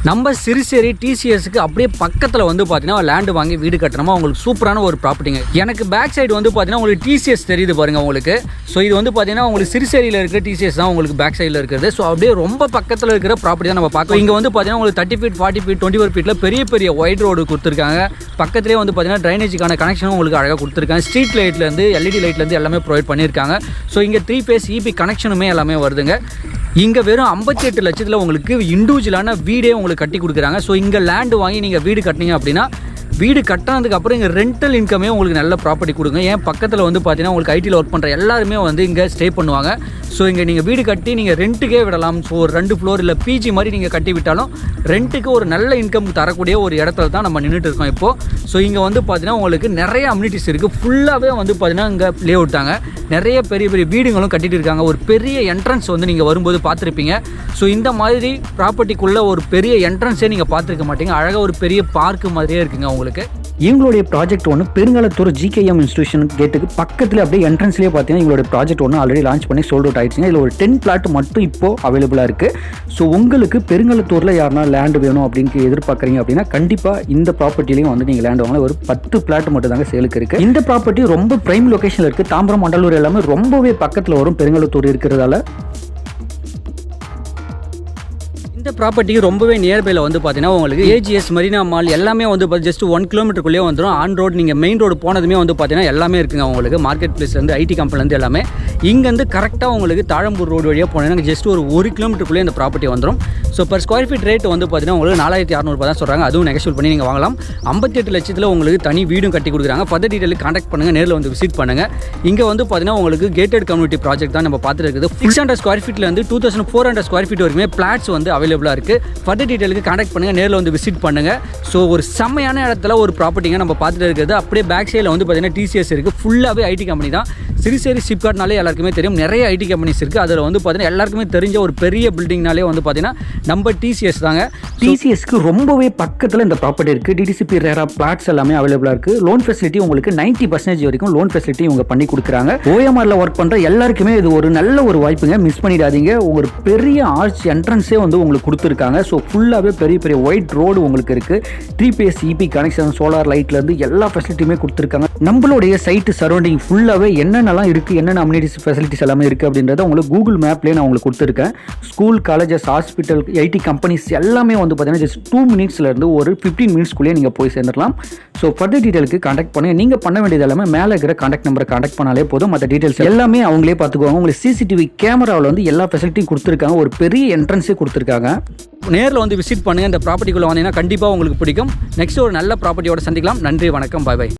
நம்ம சிறுசேரி டிசிஎஸ்க்கு அப்படியே பக்கத்தில் வந்து பார்த்தீங்கன்னா லேண்டு வாங்கி வீடு கட்டணுமா உங்களுக்கு சூப்பரான ஒரு ப்ராப்பர்ட்டிங்க. எனக்கு பேக் சைடு வந்து பார்த்தீங்கன்னா உங்களுக்கு டிசிஎஸ் தெரியுது பாருங்கள் உங்களுக்கு. ஸோ இது வந்து பார்த்தீங்கன்னா உங்களுக்கு சிறுசேரியில் இருக்கிற டிசிஎஸ் தான் உங்களுக்கு பேக் சைடில் இருக்கிறது. ஸோ அப்படியே ரொம்ப பக்கத்தில் இருக்கிற ப்ராப்பர்ட்டி தான் நம்ம பார்க்கலாம். இங்கே வந்து பார்த்தீங்கன்னா உங்களுக்கு 30 feet 40 feet 24 feetல பெரிய பெரிய ஒயிட் ரோடு கொடுத்துருக்காங்க. பக்கத்துலேயே வந்து பார்த்தீங்கன்னா ட்ரைனேஜுக்கான கனெக்ஷனும் உங்களுக்கு அழகாக கொடுத்துருக்காங்க. ஸ்ட்ரீட் லைட்லேருந்து எல்இடி லைட்லேருந்து எல்லாமே ப்ரொவைட் பண்ணியிருக்காங்க. ஸோ இங்கே 3 phase இபி கனெக்ஷனுமே எல்லாமே வருதுங்க. இங்கே வெறும் 58 லட்சத்தில் உங்களுக்கு இண்டிவிஜுவலான வீடே உங்களுக்கு கட்டி கொடுக்குறாங்க. ஸோ இங்கே லேண்டு வாங்கி நீங்கள் வீடு கட்டினீங்க அப்படின்னா வீடு கட்டினதுக்கு அப்புறம் இங்கே ரெண்டல் இன்கமே உங்களுக்கு நல்ல ப்ராப்பர்ட்டி கொடுங்க. ஏன் பக்கத்தில் வந்து பார்த்தீங்கன்னா உங்களுக்கு ஐடியில் ஒர்க் பண்ணுற எல்லாருமே வந்து இங்கே ஸ்டே பண்ணுவாங்க. ஸோ இங்கே நீங்கள் வீடு கட்டி நீங்கள் ரெண்ட்டுக்கே விடலாம். ஸோ ஒரு 2 floor இல்லை பிஜி மாதிரி நீங்கள் கட்டி விட்டாலும் ரெண்ட்டுக்கு ஒரு நல்ல இன்கம் தரக்கூடிய ஒரு இடத்துல தான் நம்ம நின்றுட்டு இருக்கோம் இப்போது. ஸோ இங்கே வந்து பார்த்தீங்கன்னா உங்களுக்கு நிறைய அம்யூனிட்டிஸ் இருக்குது. ஃபுல்லாகவே வந்து பார்த்தீங்கன்னா இங்கே லே அவுட்டாங்க. நிறைய பெரிய பெரிய வீடுங்களும் கட்டிட்டு இருக்காங்க. ஒரு பெரிய என்ட்ரன்ஸ் வந்து நீங்கள் வரும்போது பார்த்துருப்பீங்க. ஸோ இந்த மாதிரி ப்ராப்பர்ட்டிக்குள்ளே ஒரு பெரிய என்ட்ரன்ஸே நீங்கள் பார்த்துருக்க மாட்டீங்க. அழகாக ஒரு பெரிய பார்க்கு மாதிரியே இருக்குங்க உங்களுக்கு. இவங்களுடைய ப்ராஜெக்ட் ஒன்று பெருங்காலத்தூர் ஜிகேஎம் இன்ஸ்டியூஷன் கேட்டுக்கு பக்கத்தில் அப்படியே என்ட்ரன்ஸ்லேயே பார்த்தீங்கன்னா எங்களுடைய ப்ராஜெக்ட் ஒன்று ஆல்ரெடி லான்ச் பண்ணி சோல்ட் அவுட் ஆயிடுச்சுங்க. இதில் ஒரு 10 plot மட்டும் இப்போது அவைலபிளாக இருக்குது. ஸோ உங்களுக்கு பெருங்காலத்தூரில் யாருனா லேண்டு வேணும் அப்படின்னு எதிர்பார்க்குறீங்க அப்படின்னா கண்டிப்பாக இந்த ப்ராப்பர்ட்டிலையும் வந்து நீங்கள் லேண்டு வாங்கலாம். ஒரு 10 plot மட்டும் தாங்க சேலுக்கு இருக்குது. இந்த ப்ராப்பர்ட்டி ரொம்ப பிரைம் லொகேஷனில் இருக்குது. தாம்பரம் வண்டலூர் எல்லாமே ரொம்பவே பக்கத்தில் வரும் பெருங்காலத்தூர் இருக்கிறதால. இந்த ப்ராப்பர்ட்டிக்கு ரொம்பவே நியர்பையில் வந்து பார்த்தீங்கன்னா உங்களுக்கு ஏஜிஎஸ் மரீனா மால் எல்லாமே வந்து ஜஸ்ட் 1 kilometerக்குள்ளேயே வந்துடும். ஆன் ரோடு நீங்கள் மெயின் ரோடு போனதுமே வந்து பார்த்தீங்கன்னா எல்லாமே இருக்குங்க உங்களுக்கு. மார்க்கெட் பிளேஸ்லேருந்து ஐடி கம்பெனிலேருந்து எல்லாமே இங்கேருந்து கரெக்டாக உங்களுக்கு தாழம்பூர் ரோடு வழியாக போனீங்கன்னா ஜஸ்ட் ஒரு 1 kilometerக்குள்ளேயே இந்த ப்ராப்பர்ட்டி வந்துடும். So per square feet rate வந்து பார்த்தீங்கன்னா உங்களுக்கு 4600 தான் சொல்கிறாங்க. அதுவும் நெகோஷியேட் பண்ணி நீங்கள் வாங்கலாம். 58 லட்சத்தில் உங்களுக்கு தனி வீடும் கட்டி கொடுக்குறாங்க. ஃபர்தர் டீட்டெயிலுக்கு கான்டாக்ட் பண்ணுங்கள், நேரில் வந்து விசிட் பண்ணுங்கள். இங்கே வந்து பார்த்தீங்கன்னா உங்களுக்கு கேட்டட் கம்யூனிட்டி ப்ராஜெக்ட் தான் நம்ம பார்த்துட்டு இருக்குது. 600 square feetலேருந்து 2400 square feet வரைக்குமே பிளாட்ஸ் வந்து அவைலபிளாக இருக்குது. ஃபர்தர் டீட்டெயிலுக்கு கான்டாக்ட் பண்ணுங்கள், நேரில் வந்து விசிட் பண்ணுங்கள். ஸோ ஒரு செம்மையான இடத்துல ஒரு ப்ராப்பர்ட்டிங்க நம்ம பார்த்துட்டு இருக்கிறது. அப்படியே பேக் சைடில் வந்து பார்த்தீங்கன்னா டிசிஎஸ் இருக்குது. ஃபுல்லாகவே ஐடி கம்பெனி தான். சிறுசேரி சிப்காட்னாலே எல்லாருக்குமே தெரியும். நிறைய ஐடி கம்பெனிஸ் இருக்குது. அதில் வந்து பார்த்தீங்கன்னா எல்லாருக்குமே தெரிஞ்ச ஒரு பெரிய பில்டிங்னாலே வந்து பார்த்தீங்கன்னா நம்ம டிசிஎஸ் தாங்க. டிசிஎஸ்க்கு ரொம்பவே பக்கத்தில் இந்த ப்ராப்பர்ட்டி இருக்குது. டிடிசிபி ரேரா பிளாட்ஸ் எல்லாமே அவைலபிளாக இருக்குது. லோன் ஃபெசிலிட்டி உங்களுக்கு 90% வரைக்கும் லோன் ஃபெசிலிட்டி இவங்க பண்ணி கொடுக்குறாங்க. ஓஎம்ஆரில் ஒர்க் பண்ணுற எல்லாருக்குமே இது ஒரு நல்ல ஒரு வாய்ப்புங்க. மிஸ் பண்ணிடாதீங்க. ஒரு பெரிய ஆர்ச் என்ட்ரன்ஸே வந்து உங்களுக்கு கொடுத்துருக்காங்க. ஸோ ஃபுல்லாகவே பெரிய பெரிய ஒயிட் ரோடு உங்களுக்கு இருக்குது. 3 phase இபி கனெக்ஷன், சோலார் லைட்லேருந்து எல்லா ஃபெசிலிட்டியுமே கொடுத்துருக்காங்க. நம்மளுடைய சைட்டு சரௌண்டிங் ஃபுல்லாகவே என்னென்னலாம் இருக்குது, என்னென்ன அம்யூனிட்டிஸ் ஃபெசிலிட்டிஸ் எல்லாமே இருக்குது அப்படின்றத உங்களுக்கு கூகுள் மேப்லேயே நான் உங்களுக்கு கொடுத்துருக்கேன். School, colleges, hospital, IT companies எல்லாமே வந்து பார்த்தீங்கன்னா ஜஸ்ட் 2 minutesலேருந்து ஒரு 15 minutesக்குள்ளேயே நீங்கள் போய் சேர்ந்துடலாம். ஸோ ஃபர்தர் டீட்டெயிலுக்கு கான்டாக்ட் பண்ணுங்கள். நீங்கள் பண்ண வேண்டியது எல்லாமே மேலே இருக்கிற கான்டாக்ட் நம்பரை கான்டாக்ட் பண்ணாலே போதும். மற்ற டீட்டெயில்ஸ் எல்லாமே அவங்களே பார்த்துக்குவாங்க. உங்களுக்கு சிசிடிவி கேமராவில் வந்து எல்லா ஃபெசிலிட்டியும் கொடுத்துருக்காங்க. ஒரு பெரிய என்ட்ரன்ஸே கொடுத்துருக்காங்க. நேரில் வந்து விசிட் பண்ணுங்கள். இந்த ப்ராப்பர்ட்டிக்குள்ளே வந்தீங்கன்னா கண்டிப்பாக உங்களுக்கு பிடிக்கும். நெக்ஸ்ட் ஒரு நல்ல ப்ராப்பர்ட்டியோட சந்திக்கலாம். நன்றி, வணக்கம், பாய் பாய்.